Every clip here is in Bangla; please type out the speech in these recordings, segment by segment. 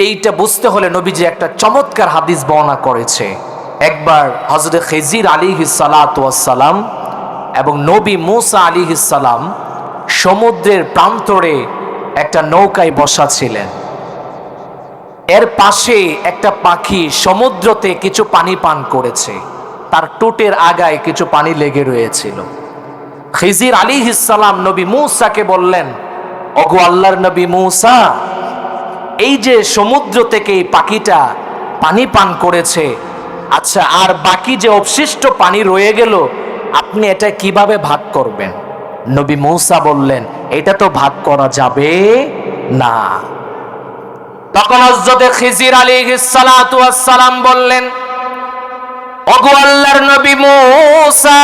এইটা বুঝতে হলে নবীজি একটা চমৎকার হাদিস বর্ণনা করেছে। একবার হযরত খিজির আলাইহিস সালাতু ওয়াস সালাম এবং নবী মূসা আলাইহিস সালাম সমুদ্রের প্রান্তরে একটা নৌকায় বসা ছিলেন। এর পাশে একটা পাখি সমুদ্রতে কিছু পানি পান করেছে, তার টুটের আগায় কিছু পানি লেগে রয়েছিল। খিজির আলাইহিস সালাম নবী মূসাকে বললেন, ওগো আল্লাহর নবী মূসা, এই যে সমুদ্র থেকে এই পাখিটা পানি পান করেছে, আচ্ছা আর বাকি যে অবশিষ্ট পানি রয়ে গেল আপনি এটা কিভাবে ভাগ করবেন? নবী মূসা বললেন, এটা তো ভাগ করা যাবে না। তখন হযরত খিজির আলাইহিস সালাতু ওয়াস সালাম বললেন, ওগো আল্লাহর নবী মূসা,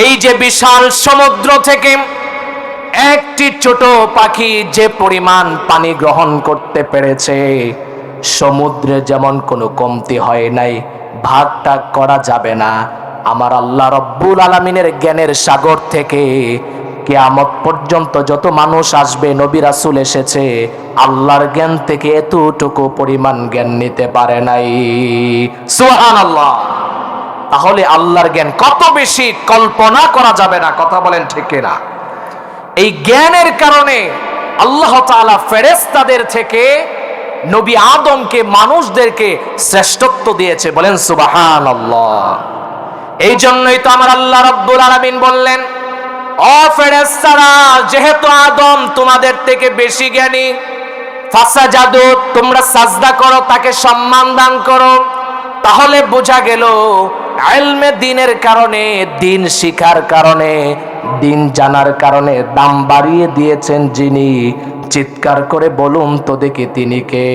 এই যে বিশাল সমুদ্র থেকে একটি ছোট পাখি যে পরিমাণ পানি গ্রহণ করতে পেরেছে, সমুদ্রে যেমন কোনো কমতি হয় নাই, ভাগটা করা যাবে না। আমার আল্লাহ রব্বুল আলামিনের জ্ঞানের সাগর থেকে কিয়ামত পর্যন্ত যত মানুষ আসবে, নবী রাসূল এসেছে, আল্লাহর জ্ঞান থেকে এতটুকু পরিমাণ জ্ঞান নিতে পারে নাই। সুবহানাল্লাহ। তাহলে আল্লাহর জ্ঞান কত বেশি কল্পনা করা যাবে না, কথা বলেন ঠিক কিনা? এই জ্ঞানের কারণে আল্লাহ তাআলা ফেরেশতাদের থেকে নবী আদমকে, মানুষদেরকে শ্রেষ্ঠত্ব দিয়েছে, বলেন সুবহানাল্লাহ। এই জন্যই তো আমার আল্লাহ রাব্বুল আলামিন বললেন, ও ফেরেশতারা, যেহেতু আদম তোমাদের থেকে বেশি জ্ঞানী, ফাসাজাদু, তোমরা সাজদা করো, তাকে সম্মান দান করো। তাহলে বোঝা গেল ইলমে দ্বীনের কারণে, দ্বীন শিখার কারণে, দ্বীন জানার কারণে দাম বাড়িয়ে দিয়েছেন যিনি, চিৎকার করে বলুন তো দেখি তিনি কে?